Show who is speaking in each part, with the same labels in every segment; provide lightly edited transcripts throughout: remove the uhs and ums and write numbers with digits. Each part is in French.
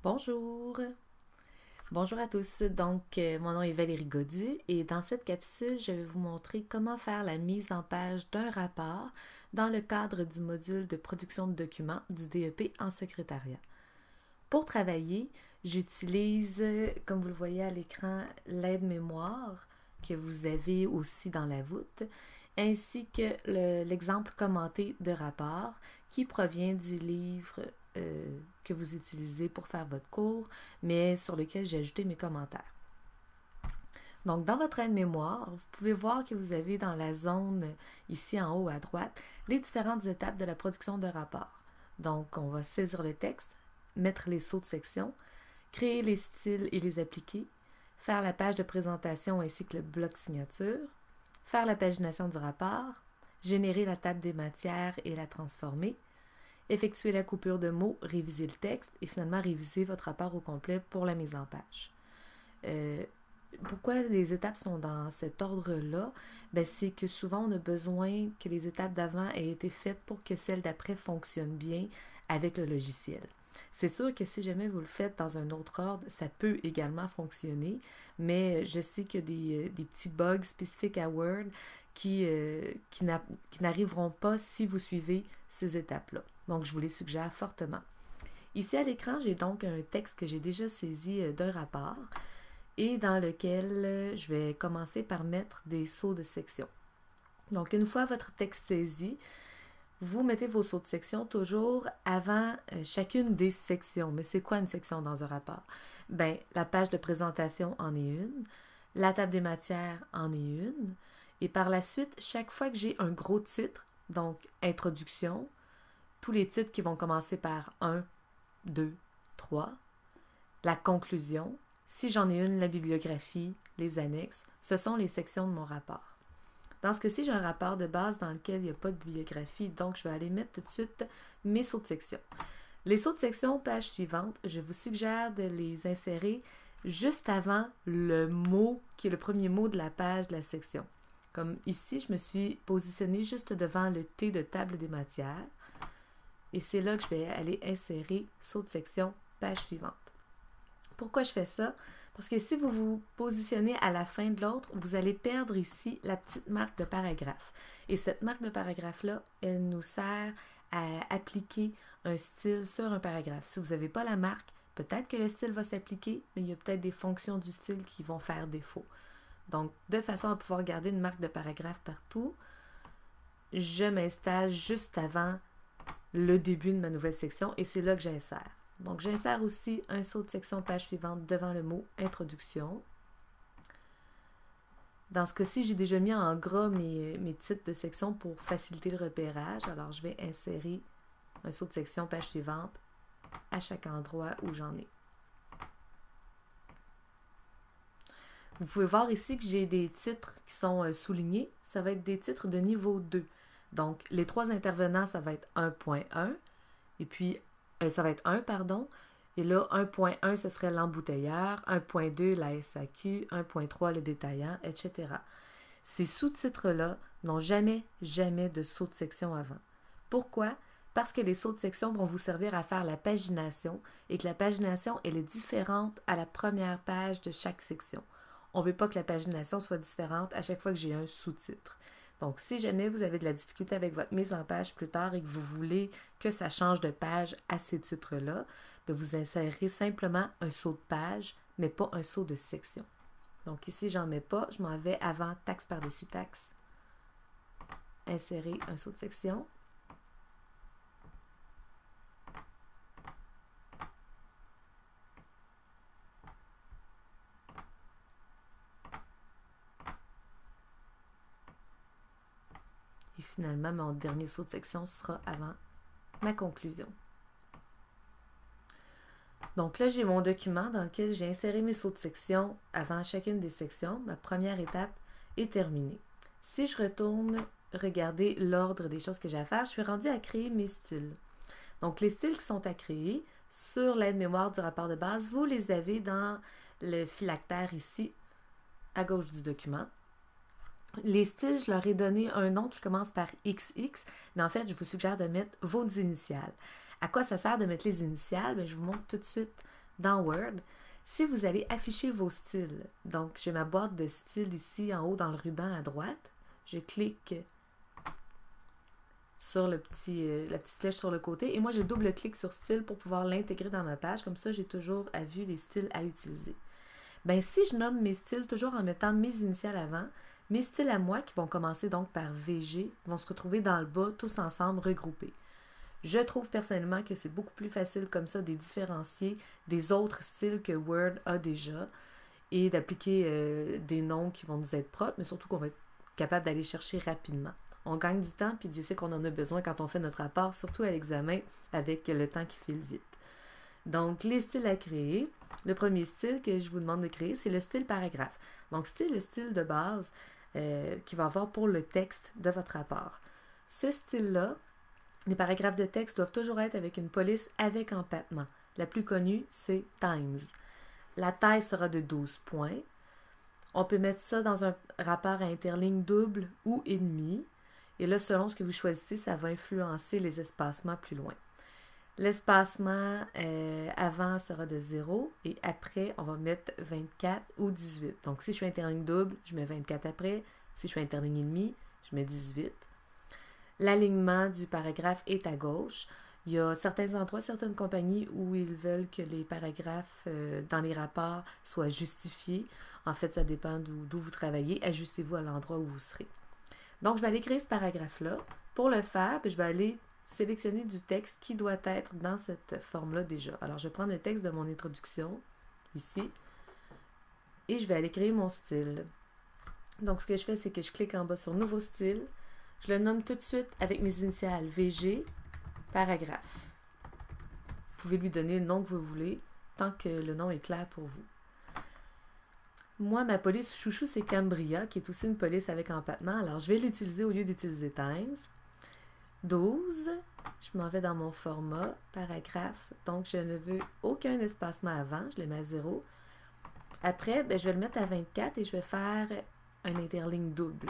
Speaker 1: Bonjour! Bonjour à tous. Mon nom est Valérie Godu et dans cette capsule, je vais vous montrer comment faire la mise en page d'un rapport dans le cadre du module de production de documents du DEP en secrétariat. Pour travailler, j'utilise, comme vous le voyez à l'écran, l'aide-mémoire que vous avez aussi dans la voûte, ainsi que l'exemple commenté de rapport qui provient du livre que vous utilisez pour faire votre cours, mais sur lequel j'ai ajouté mes commentaires. Donc, dans votre aide-mémoire, vous pouvez voir que vous avez dans la zone, ici en haut à droite, les différentes étapes de la production de rapport. Donc, on va saisir le texte, mettre les sauts de section, créer les styles et les appliquer, faire la page de présentation ainsi que le bloc signature, faire la pagination du rapport, générer la table des matières et la transformer, effectuer la coupure de mots, réviser le texte et finalement réviser votre rapport au complet pour la mise en page. Pourquoi les étapes sont dans cet ordre-là? C'est que souvent on a besoin que les étapes d'avant aient été faites pour que celles d'après fonctionnent bien avec le logiciel. C'est sûr que si jamais vous le faites dans un autre ordre, ça peut également fonctionner, mais je sais qu'il y a des petits bugs spécifiques à Word qui n'arriveront pas si vous suivez ces étapes-là. Donc, je vous les suggère fortement. Ici à l'écran, j'ai donc un texte que j'ai déjà saisi d'un rapport et dans lequel je vais commencer par mettre des sauts de section. Donc, une fois votre texte saisi, vous mettez vos sauts de section toujours avant chacune des sections. Mais c'est quoi une section dans un rapport? La page de présentation en est une, la table des matières en est une, et par la suite, chaque fois que j'ai un gros titre, donc introduction, tous les titres qui vont commencer par 1, 2, 3, la conclusion, si j'en ai une, la bibliographie, les annexes, ce sont les sections de mon rapport. Dans ce cas-ci, j'ai un rapport de base dans lequel il n'y a pas de bibliographie, donc je vais aller mettre tout de suite mes sauts de section. Les sauts de section, page suivante, je vous suggère de les insérer juste avant le mot qui est le premier mot de la page de la section. Comme ici, je me suis positionnée juste devant le T de table des matières et c'est là que je vais aller insérer saut de section, page suivante. Pourquoi je fais ça? Parce que si vous vous positionnez à la fin de l'autre, vous allez perdre ici la petite marque de paragraphe. Et cette marque de paragraphe-là, elle nous sert à appliquer un style sur un paragraphe. Si vous n'avez pas la marque, peut-être que le style va s'appliquer, mais il y a peut-être des fonctions du style qui vont faire défaut. Donc, de façon à pouvoir garder une marque de paragraphe partout, je m'installe juste avant le début de ma nouvelle section et c'est là que j'insère. Donc, j'insère aussi un saut de section page suivante devant le mot introduction. Dans ce cas-ci, j'ai déjà mis en gras mes titres de section pour faciliter le repérage. Alors, je vais insérer un saut de section page suivante à chaque endroit où j'en ai. Vous pouvez voir ici que j'ai des titres qui sont soulignés. Ça va être des titres de niveau 2. Donc, les trois intervenants, ça va être 1.1. Et puis, ça va être 1, pardon. Et là, 1.1, ce serait l'embouteilleur. 1.2, la SAQ. 1.3, le détaillant, etc. Ces sous-titres-là n'ont jamais de saut de section avant. Pourquoi? Parce que les sauts de section vont vous servir à faire la pagination et que la pagination, elle est différente à la première page de chaque section. On ne veut pas que la pagination soit différente à chaque fois que j'ai un sous-titre. Donc, si jamais vous avez de la difficulté avec votre mise en page plus tard et que vous voulez que ça change de page à ces titres-là, vous insérez simplement un saut de page, mais pas un saut de section. Donc, ici, j'en mets pas. Je m'en vais avant taxe par-dessus taxe. Insérer un saut de section. Et finalement, mon dernier saut de section sera avant ma conclusion. Donc là, j'ai mon document dans lequel j'ai inséré mes sauts de section avant chacune des sections. Ma première étape est terminée. Si je retourne regarder l'ordre des choses que j'ai à faire, je suis rendue à créer mes styles. Donc, les styles qui sont à créer sur l'aide-mémoire du rapport de base, vous les avez dans le phylactère ici, à gauche du document. Les styles, je leur ai donné un nom qui commence par XX, mais en fait, je vous suggère de mettre vos initiales. À quoi ça sert de mettre les initiales? Je vous montre tout de suite dans Word, si vous allez afficher vos styles, donc j'ai ma boîte de styles ici en haut dans le ruban à droite, je clique sur la petite flèche sur le côté et moi je double-clique sur style pour pouvoir l'intégrer dans ma page, comme ça j'ai toujours à vue les styles à utiliser. Ben si je nomme mes styles toujours en mettant mes initiales avant, mes styles à moi qui vont commencer donc par VG vont se retrouver dans le bas tous ensemble regroupés. Je trouve personnellement que c'est beaucoup plus facile comme ça de les différencier des autres styles que Word a déjà et d'appliquer des noms qui vont nous être propres, mais surtout qu'on va être capable d'aller chercher rapidement. On gagne du temps, puis Dieu sait qu'on en a besoin quand on fait notre rapport, surtout à l'examen, avec le temps qui file vite. Donc, les styles à créer. Le premier style que je vous demande de créer, c'est le style paragraphe. Donc, c'est le style de base qu'il va avoir pour le texte de votre rapport. Ce style-là, les paragraphes de texte doivent toujours être avec une police avec empattement. La plus connue, c'est Times. La taille sera de 12 points. On peut mettre ça dans un rapport à interligne double ou ennemi. Et là, selon ce que vous choisissez, ça va influencer les espacements plus loin. L'espacement avant sera de 0 et après, on va mettre 24 ou 18. Donc, si je suis interligne double, je mets 24 après. Si je suis interligne ennemi, je mets 18. L'alignement du paragraphe est à gauche. Il y a certains endroits, certaines compagnies où ils veulent que les paragraphes dans les rapports soient justifiés. En fait, ça dépend d'où vous travaillez. Ajustez-vous à l'endroit où vous serez. Donc, je vais aller créer ce paragraphe-là. Pour le faire, je vais aller sélectionner du texte qui doit être dans cette forme-là déjà. Alors, je vais prendre le texte de mon introduction, ici, et je vais aller créer mon style. Donc, ce que je fais, c'est que je clique en bas sur « Nouveau style ». Je le nomme tout de suite avec mes initiales VG, paragraphe. Vous pouvez lui donner le nom que vous voulez, tant que le nom est clair pour vous. Moi, ma police chouchou, c'est Cambria, qui est aussi une police avec empattement. Alors, je vais l'utiliser au lieu d'utiliser Times. 12, je m'en vais dans mon format, paragraphe. Donc, je ne veux aucun espacement avant, je le mets à 0. Après, je vais le mettre à 24 et je vais faire un interligne double.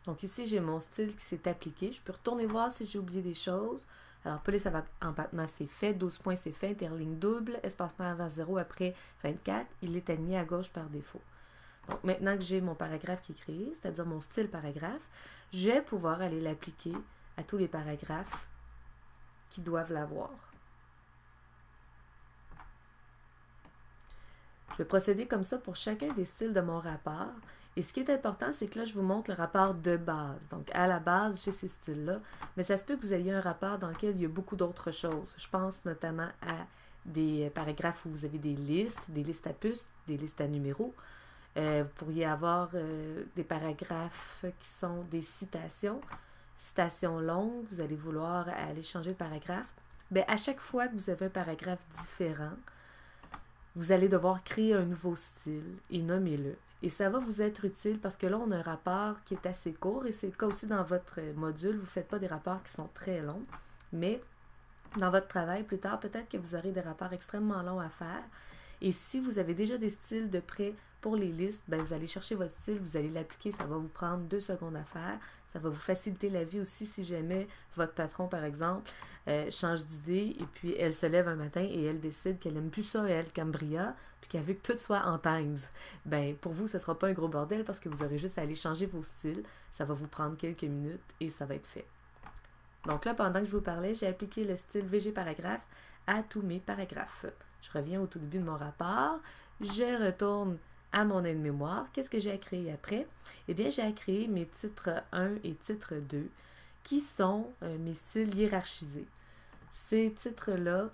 Speaker 1: Donc ici, j'ai mon style qui s'est appliqué. Je peux retourner voir si j'ai oublié des choses. Alors, police avec empattement, c'est fait. 12 points, c'est fait. Interligne double. Espacement avant 0, après 24. Il est aligné à gauche par défaut. Donc, maintenant que j'ai mon paragraphe qui est créé, c'est-à-dire mon style paragraphe, je vais pouvoir aller l'appliquer à tous les paragraphes qui doivent l'avoir. Je vais procéder comme ça pour chacun des styles de mon rapport. Et ce qui est important, c'est que là, je vous montre le rapport de base. Donc, à la base, j'ai ces styles-là. Mais ça se peut que vous ayez un rapport dans lequel il y a beaucoup d'autres choses. Je pense notamment à des paragraphes où vous avez des listes à puces, des listes à numéros. Vous pourriez avoir des paragraphes qui sont des citations. Citations longues, vous allez vouloir aller changer le paragraphe. Bien, à chaque fois que vous avez un paragraphe différent, vous allez devoir créer un nouveau style et nommer-le. Et ça va vous être utile parce que là, on a un rapport qui est assez court et c'est le cas aussi dans votre module. Vous ne faites pas des rapports qui sont très longs, mais dans votre travail, plus tard, peut-être que vous aurez des rapports extrêmement longs à faire. Et si vous avez déjà des styles de prêt pour les listes, bien, vous allez chercher votre style, vous allez l'appliquer, ça va vous prendre 2 secondes à faire. Ça va vous faciliter la vie aussi si jamais votre patron, par exemple, change d'idée et puis elle se lève un matin et elle décide qu'elle n'aime plus ça, elle, Cambria, puis qu'elle veut que tout soit en Times. Bien, pour vous, ce ne sera pas un gros bordel parce que vous aurez juste à aller changer vos styles. Ça va vous prendre quelques minutes et ça va être fait. Donc là, pendant que je vous parlais, j'ai appliqué le style VG paragraphe à tous mes paragraphes. Je reviens au tout début de mon rapport. Je retourne à mon aide-mémoire. Qu'est-ce que j'ai à créer après? Eh bien, j'ai à créer mes titres 1 et titre 2, qui sont mes styles hiérarchisés. Ces titres-là,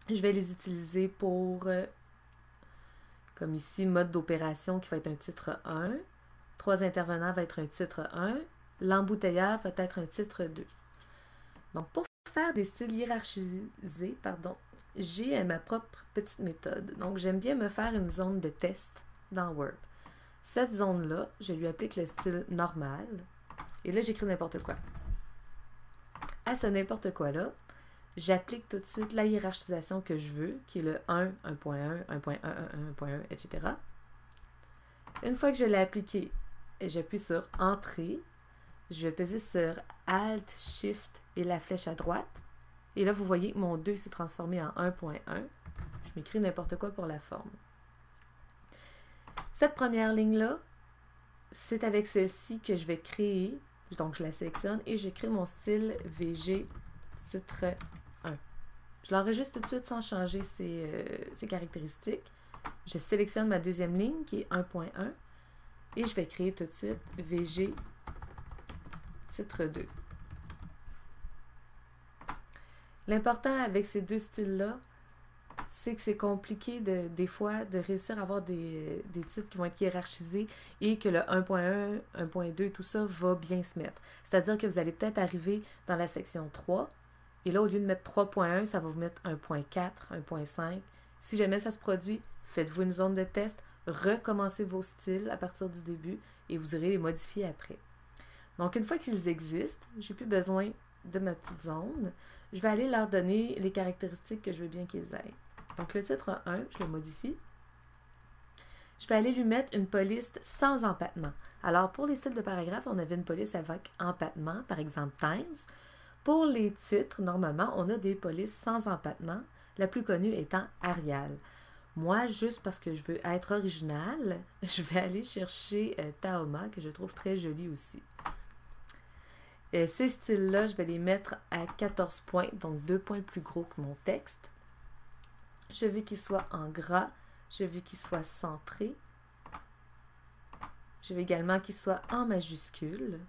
Speaker 1: je vais les utiliser pour, comme ici, mode d'opération qui va être un titre 1. 3 intervenants va être un titre 1. L'embouteilleur va être un titre 2. Donc, pour faire des styles hiérarchisés, j'ai ma propre petite méthode. Donc, j'aime bien me faire une zone de test dans Word. Cette zone-là, je lui applique le style normal. Et là, j'écris n'importe quoi. À ce n'importe quoi-là, j'applique tout de suite la hiérarchisation que je veux, qui est le 1, 1.1, 1.1, 1.1, etc. Une fois que je l'ai appliqué, j'appuie sur Entrée. Je vais peser sur Alt, Shift et la flèche à droite. Et là, vous voyez que mon 2 s'est transformé en 1.1. Je m'écris n'importe quoi pour la forme. Cette première ligne-là, c'est avec celle-ci que je vais créer. Donc, je la sélectionne et je crée mon style VG titre 1. Je l'enregistre tout de suite sans changer ses caractéristiques. Je sélectionne ma deuxième ligne qui est 1.1 et je vais créer tout de suite VG titre 2. L'important avec ces deux styles-là, c'est que c'est compliqué des fois de réussir à avoir des titres qui vont être hiérarchisés et que le 1.1, 1.2, tout ça va bien se mettre. C'est-à-dire que vous allez peut-être arriver dans la section 3 et là, au lieu de mettre 3.1, ça va vous mettre 1.4, 1.5. Si jamais ça se produit, faites-vous une zone de test, recommencez vos styles à partir du début et vous irez les modifier après. Donc, une fois qu'ils existent, j'ai plus besoin de ma petite zone. Je vais aller leur donner les caractéristiques que je veux bien qu'ils aient. Donc, le titre 1, je le modifie. Je vais aller lui mettre une police sans empattement. Alors, pour les styles de paragraphes, on avait une police avec empattement, par exemple Times. Pour les titres, normalement, on a des polices sans empattement, la plus connue étant Arial. Moi, juste parce que je veux être original, je vais aller chercher Tahoma, que je trouve très joli aussi. Ces styles-là, je vais les mettre à 14 points, donc 2 points plus gros que mon texte. Je veux qu'il soit en gras. Je veux qu'il soit centré. Je veux également qu'il soit en majuscule.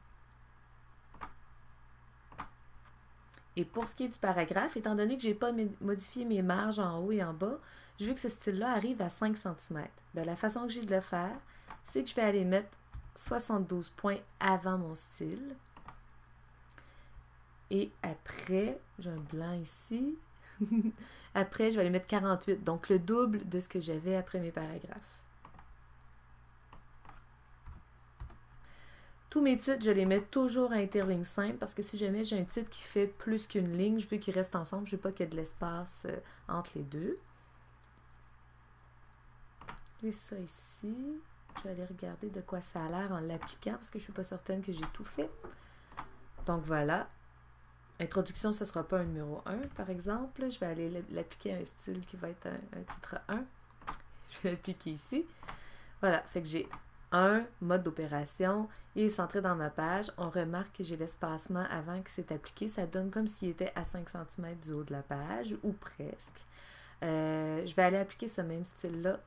Speaker 1: Et pour ce qui est du paragraphe, étant donné que je n'ai pas modifié mes marges en haut et en bas, je veux que ce style-là arrive à 5 cm. Bien, la façon que j'ai de le faire, c'est que je vais aller mettre 72 points avant mon style. Et après, j'ai un blanc ici. Après, je vais aller mettre 48, donc le double de ce que j'avais après mes paragraphes. Tous mes titres, je les mets toujours à interligne simple parce que si jamais j'ai un titre qui fait plus qu'une ligne, je veux qu'ils restent ensemble, je ne veux pas qu'il y ait de l'espace entre les deux. Et ça ici, je vais aller regarder de quoi ça a l'air en l'appliquant parce que je ne suis pas certaine que j'ai tout fait. Donc voilà. Introduction, ce ne sera pas un numéro 1, par exemple. Je vais aller l'appliquer à un style qui va être un titre 1. Je vais l'appliquer ici. Voilà, fait que j'ai un mode d'opération. Il est centré dans ma page. On remarque que j'ai l'espacement avant que c'est appliqué. Ça donne comme s'il était à 5 cm du haut de la page, ou presque. Je vais aller appliquer ce même style-là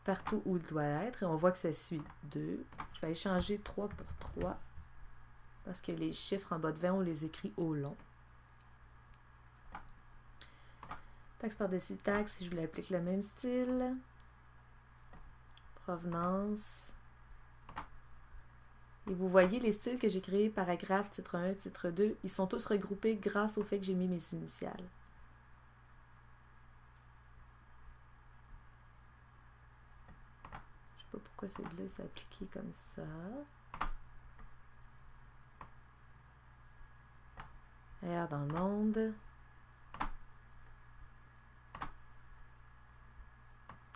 Speaker 1: partout où il doit être. Et on voit que ça suit 2. Je vais aller changer 3 pour 3. Parce que les chiffres en bas de 20, on les écrit au long. Taxe par-dessus taxe, si je voulais appliquer le même style. Provenance. Et vous voyez les styles que j'ai créés, paragraphe, titre 1, titre 2, ils sont tous regroupés grâce au fait que j'ai mis mes initiales. Je ne sais pas pourquoi celui-là s'est appliqué comme ça. Ailleurs dans le monde.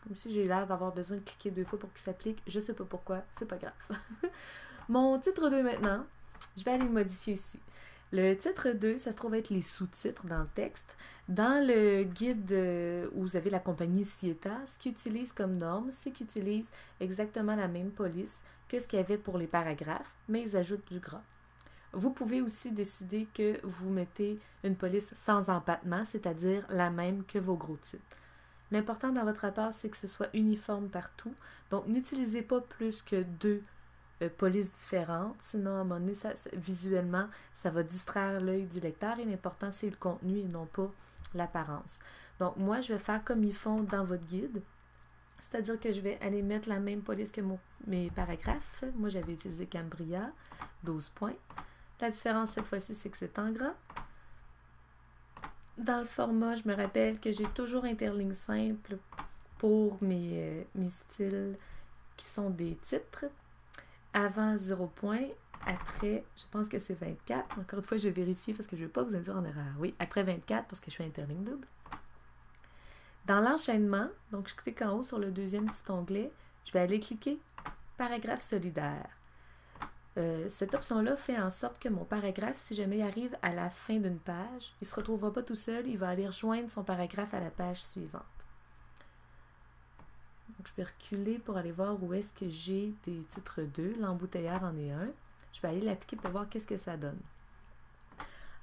Speaker 1: Comme si j'ai l'air d'avoir besoin de cliquer 2 fois pour qu'il s'applique. Je ne sais pas pourquoi, c'est pas grave. Mon titre 2 maintenant, je vais aller le modifier ici. Le titre 2, ça se trouve être les sous-titres dans le texte. Dans le guide où vous avez la compagnie Sieta, ce qu'ils utilisent comme norme, c'est qu'ils utilisent exactement la même police que ce qu'il y avait pour les paragraphes, mais ils ajoutent du gras. Vous pouvez aussi décider que vous mettez une police sans empattement, c'est-à-dire la même que vos gros titres. L'important dans votre rapport, c'est que ce soit uniforme partout. Donc, n'utilisez pas plus que 2 polices différentes, sinon, à un moment donné, visuellement, ça va distraire l'œil du lecteur et l'important, c'est le contenu et non pas l'apparence. Donc, moi, je vais faire comme ils font dans votre guide, c'est-à-dire que je vais aller mettre la même police que mes paragraphes. Moi, j'avais utilisé Cambria, 12 points. La différence cette fois-ci, c'est que c'est en gras. Dans le format, je me rappelle que j'ai toujours interligne simple pour mes styles qui sont des titres. Avant 0 point, après, je pense que c'est 24. Encore une fois, je vais vérifier parce que je ne veux pas vous induire en erreur. Oui, après 24 parce que je suis interligne double. Dans l'enchaînement, donc je clique en haut sur le deuxième petit onglet, je vais aller cliquer Paragraphe solidaire. Cette option-là fait en sorte que mon paragraphe, si jamais il arrive à la fin d'une page, il ne se retrouvera pas tout seul, il va aller rejoindre son paragraphe à la page suivante. Donc, je vais reculer pour aller voir où est-ce que j'ai des titres 2. L'embouteilleur en est un. Je vais aller l'appliquer pour voir qu'est-ce que ça donne.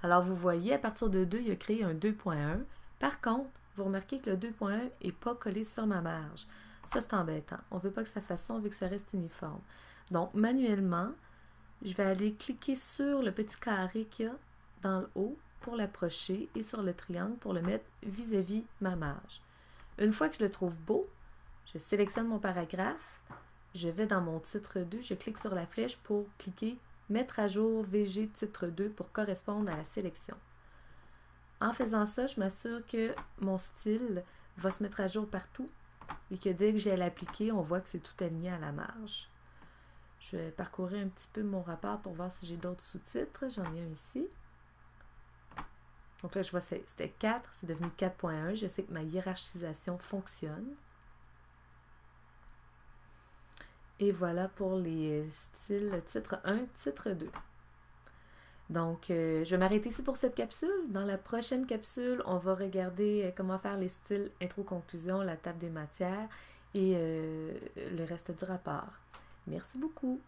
Speaker 1: Alors, vous voyez, à partir de 2, il a créé un 2.1. Par contre, vous remarquez que le 2.1 n'est pas collé sur ma marge. Ça, c'est embêtant. On ne veut pas que ça fasse ça, on veut que ça reste uniforme. Donc, manuellement, je vais aller cliquer sur le petit carré qu'il y a dans le haut pour l'approcher et sur le triangle pour le mettre vis-à-vis ma marge. Une fois que je le trouve beau, je sélectionne mon paragraphe, je vais dans mon titre 2, je clique sur la flèche pour cliquer Mettre à jour VG titre 2 pour correspondre à la sélection. En faisant ça, je m'assure que mon style va se mettre à jour partout et que dès que j'ai à l'appliquer, on voit que c'est tout aligné à la marge. Je vais parcourir un petit peu mon rapport pour voir si j'ai d'autres sous-titres. J'en ai un ici. Donc là, je vois que c'était 4, c'est devenu 4.1. Je sais que ma hiérarchisation fonctionne. Et voilà pour les styles titre 1, titre 2. Donc, je vais m'arrêter ici pour cette capsule. Dans la prochaine capsule, on va regarder comment faire les styles intro-conclusion, la table des matières et le reste du rapport. Merci beaucoup.